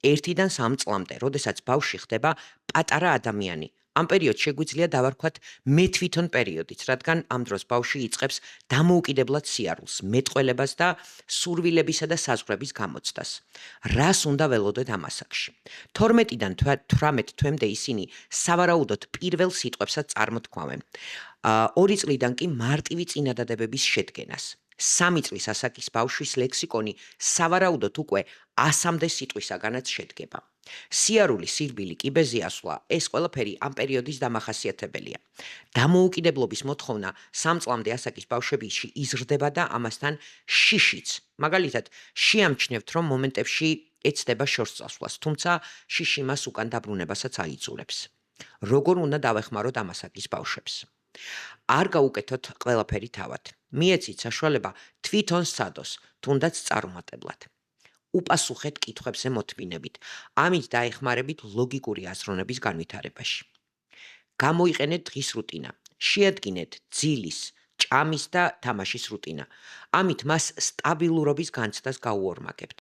1-დან 3 წლამდე, როდესაც ბავშვი ხდება პატარა ადამიანი. ამ პერიოდს შეგვიძლია დავარქვათ მე თვითონ პერიოდიც, რადგან ამ დროს ბავშვი იწყებს დამოუკიდებლად სიარულს, მეტყველებას და სურვილებისა და საზღვრების გამოცდას. რას უნდა ველოდეთ ამ ასაკში? 12-დან 18 თვემდე ისინი სავარაუდოდ პირველ სიტყვებსაც წარმოთქვამენ. 2 წლიდან კი მარტივი წინადადებების შედგენას. 3 წლის ასაკის ბავშვის ლექსიკონი სავარაუდოდ უკვე 100-მდე სიტყვისაგანაც შედგება. სიარული, სირბილი, კიბეზე ასვლა, ეს ყველაფერი ამ პერიოდის დამახასიათებელია. დამოუკიდებლობის მოთხოვნა 3 წლამდე ასაკის ბავშვებში იზრდება და ამასთან შიშიც. მაგალითად, შეამჩნევთ, რომ მომენტებში ეცდება შორს წასვლას, თუმცა შიში მას უკან დაბრუნებასაც აიძულებს. როგორ უნდა დავეხმაროთ ამ ასაკის ბავშვებს? არ გაუკეთოთ ყველაფერი თავად. მიეცით საშუალება თვითონ სცადოს, თუნდაც წარუმატებლად. უპასუხეთ კითხვებზე მოთმინებით, ამით დაეხმარებით ლოგიკური აზროვნების განვითარებაში. გამოიყენეთ დღის რუტინა. შეადგინეთ ძილის, ჭამის და თამაშის რუტინა. ამით მას სტაბილურობის განცდას გაუორმაგებთ.